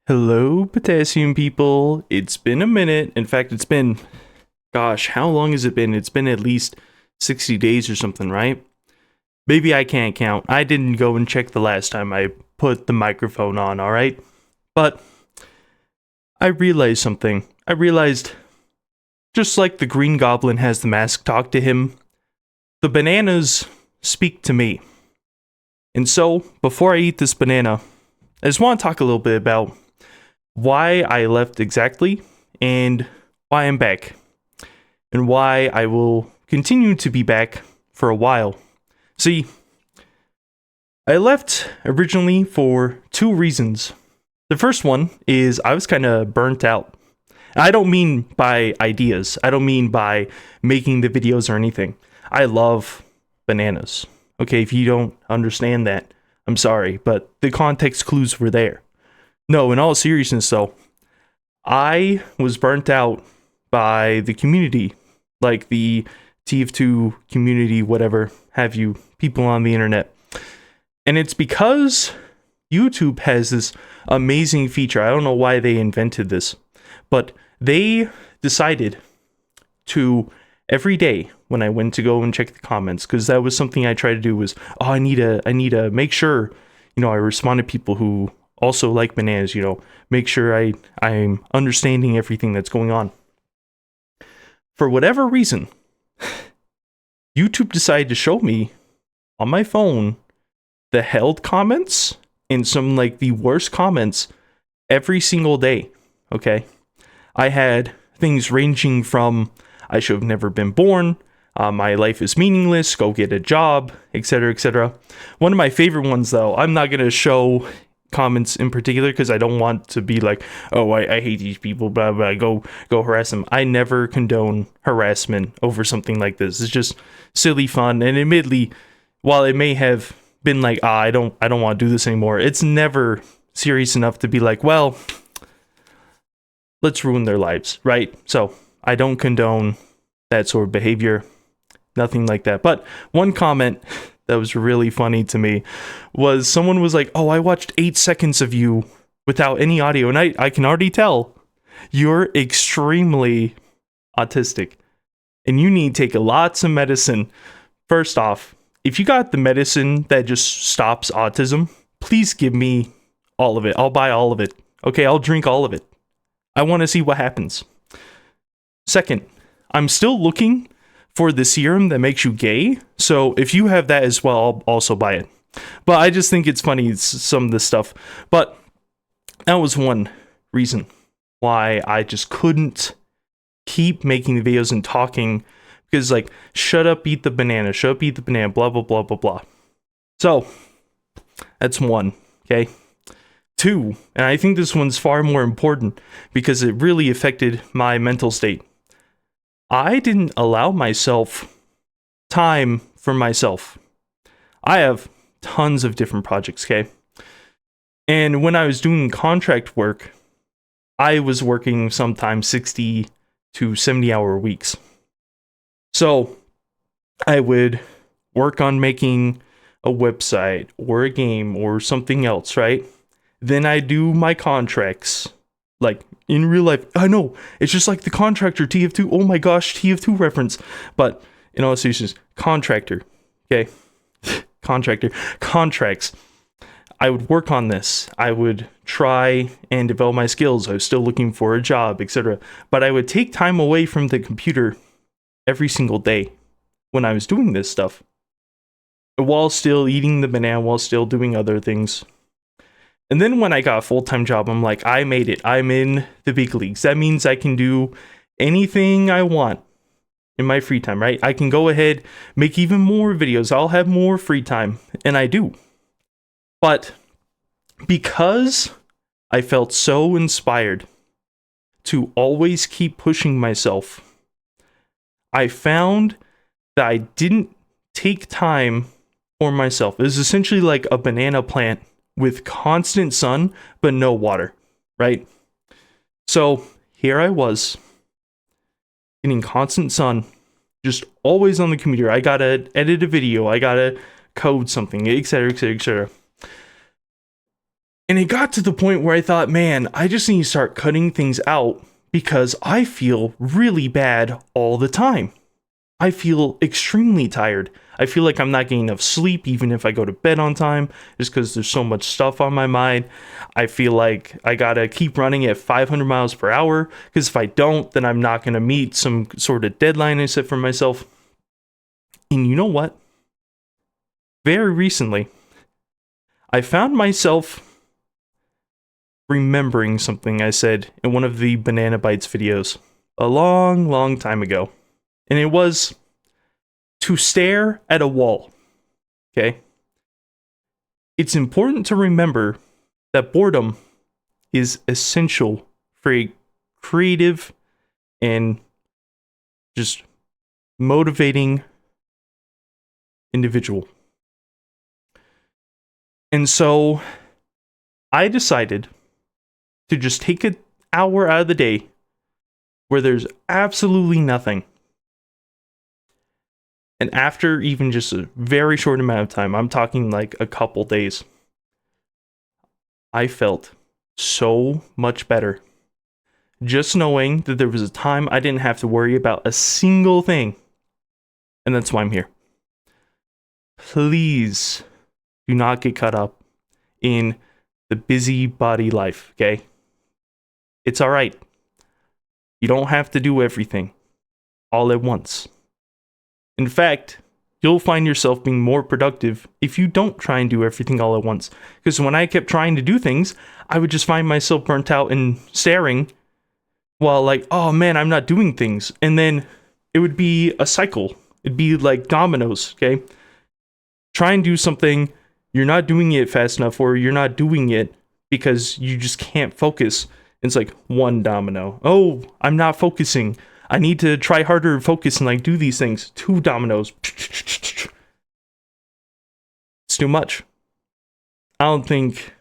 Hello, potassium people. It's been a minute. In fact, it's been, gosh, how long has it been? It's been at least 60 days or something, right? Maybe I can't count. I didn't go and check the last time I put the microphone on, alright? But I realized something. I realized, just like the Green Goblin has the mask talk to him, the bananas speak to me. And so, before I eat this banana, I just want to talk a little bit about why I left exactly, and why I'm back, and why I will continue to be back for a while. See, I left originally for two reasons. The first one is I was kind of burnt out. I don't mean by ideas, I don't mean by making the videos or anything. I love bananas. Okay, if you don't understand that, I'm sorry, but the context clues were there. No, in all seriousness though, I was burnt out by the community, like the TF2 community, whatever have you, people on the internet. And it's because YouTube has this amazing feature. I don't know why they invented this, but they decided to every day when I went to go and check the comments, because that was something I tried to do was, I need to make sure, I respond to people who also like bananas, make sure I'm understanding everything that's going on. For whatever reason, YouTube decided to show me on my phone the held comments and some like the worst comments every single day. Okay. I had things ranging from I should have never been born, my life is meaningless, go get a job, etc., etc. One of my favorite ones, though, I'm not going to show comments in particular because I don't want to be like, oh, I hate these people, blah, blah, go harass them. I never condone harassment over something like this. It's just silly fun. And admittedly, while it may have been like, I don't want to do this anymore, it's never serious enough to be like, well, let's ruin their lives, right? So I don't condone that sort of behavior. Nothing like that. But one comment that was really funny to me was someone was like, oh, I watched 8 seconds of you without any audio. And I can already tell you're extremely autistic and you need to take lots of medicine. First off, if you got the medicine that just stops autism, please give me all of it. I'll buy all of it. Okay, I'll drink all of it. I want to see what happens. Second, I'm still looking for the serum that makes you gay. So if you have that as well, I'll also buy it. But I just think it's funny, some of this stuff. But that was one reason why I just couldn't keep making the videos and talking. Because like, shut up, eat the banana, blah, blah, blah, blah, blah. So that's one, okay? Two, and I think this one's far more important because it really affected my mental state. I didn't allow myself time for myself. I have tons of different projects, okay? And when I was doing contract work, I was working sometimes 60 to 70 hour weeks. So I would work on making a website or a game or something else, right? Then I do my contracts, like in real life. I know, it's just like the contractor, TF2. Oh my gosh, TF2 reference. But in all seriousness, contractor, okay? Contractor, contracts. I would work on this. I would try and develop my skills. I was still looking for a job, etc. But I would take time away from the computer every single day when I was doing this stuff, while still eating the banana, while still doing other things. And then when I got a full-time job, I'm like, I made it. I'm in the big leagues. That means I can do anything I want in my free time, right? I can go ahead, make even more videos. I'll have more free time, and I do. But because I felt so inspired to always keep pushing myself, I found that I didn't take time for myself. It was essentially like a banana plant with constant sun, but no water, right? So here I was, getting constant sun, just always on the computer. I gotta edit a video, I gotta code something, etc., etc., etc. And it got to the point where I thought, man, I just need to start cutting things out because I feel really bad all the time. I feel extremely tired. I feel like I'm not getting enough sleep even if I go to bed on time, just because there's so much stuff on my mind. I feel like I gotta keep running at 500 miles per hour, because if I don't, then I'm not gonna meet some sort of deadline I set for myself. And you know what? Very recently, I found myself remembering something I said in one of the Banana Bites videos a long, long time ago. And it was to stare at a wall. Okay? It's important to remember that boredom is essential for a creative and just motivating individual. And so I decided to just take an hour out of the day where there's absolutely nothing. And after even just a very short amount of time, I'm talking like a couple days, I felt so much better. Just knowing that there was a time I didn't have to worry about a single thing. And that's why I'm here. Please do not get caught up in the busybody life, okay? It's alright. You don't have to do everything all at once. In fact, you'll find yourself being more productive if you don't try and do everything all at once. Because when I kept trying to do things, I would just find myself burnt out and staring while like, oh man, I'm not doing things. And then it would be a cycle. It'd be like dominoes, okay? Try and do something, you're not doing it fast enough, or you're not doing it because you just can't focus. It's like one domino. Oh, I'm not focusing. I need to try harder and focus and like do these things. 2 dominoes. It's too much. I don't think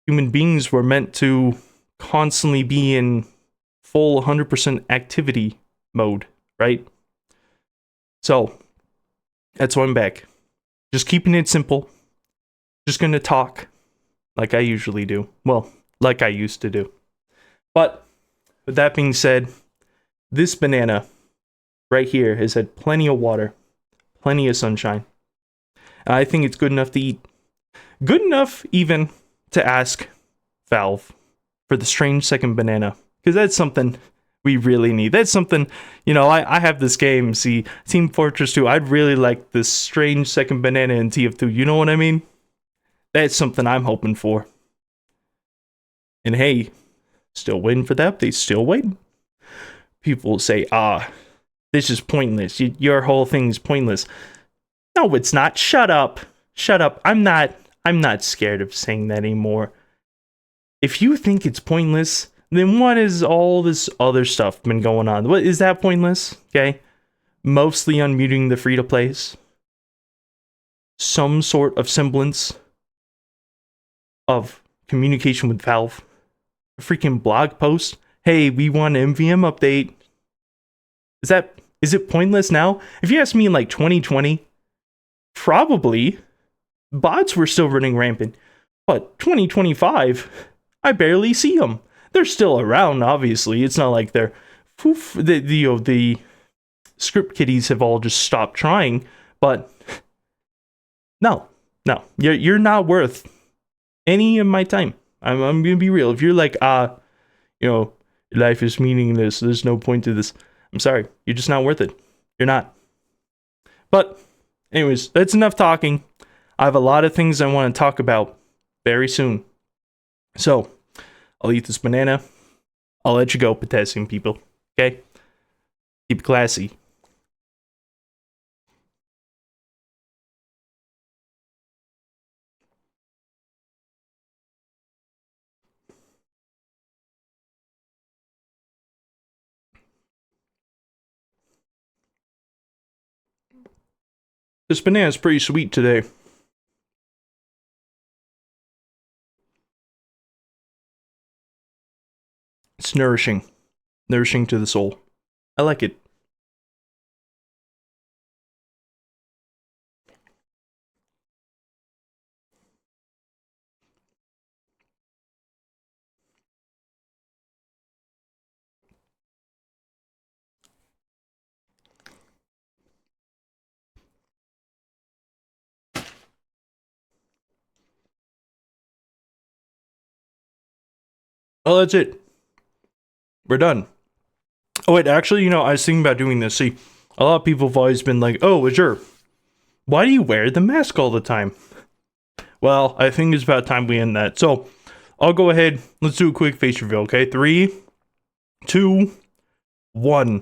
human beings were meant to constantly be in full 100% activity mode, right? So, that's why I'm back. Just keeping it simple. Just gonna talk like I usually do. Well, like I used to do. But, with that being said, this banana right here has had plenty of water, plenty of sunshine. And I think it's good enough to eat. Good enough even to ask Valve for the strange second banana. Because that's something we really need. That's something, you know, I have this game, see, Team Fortress 2. I'd really like this strange second banana in TF2. You know what I mean? That's something I'm hoping for. And hey, still waiting for the update. Still waiting. People say, this is pointless. Your whole thing is pointless. No, it's not. Shut up. Shut up. I'm not scared of saying that anymore. If you think it's pointless, then what is all this other stuff been going on? What is that pointless? Okay. Mostly unmuting the free-to-plays. Some sort of semblance of communication with Valve. A freaking blog post. Hey, we want an MVM update. Is it pointless now? If you ask me in like 2020, probably bots were still running rampant. But 2025, I barely see them. They're still around, obviously. It's not like they're poof, the script kiddies have all just stopped trying, but no. You're not worth any of my time. I'm gonna be real. If you're like, life is meaningless, there's no point to this. I'm sorry, you're just not worth it. You're not. But, anyways, that's enough talking. I have a lot of things I want to talk about very soon. So, I'll eat this banana. I'll let you go, potassium people. Okay? Keep it classy. This banana's pretty sweet today. It's nourishing. Nourishing to the soul. I like it. Oh, that's it. We're done. Oh, wait, actually, I was thinking about doing this. See, a lot of people have always been like, oh, Azure, why do you wear the mask all the time? Well, I think it's about time we end that. So, I'll go ahead. Let's do a quick face reveal, okay? 3, 2, 1.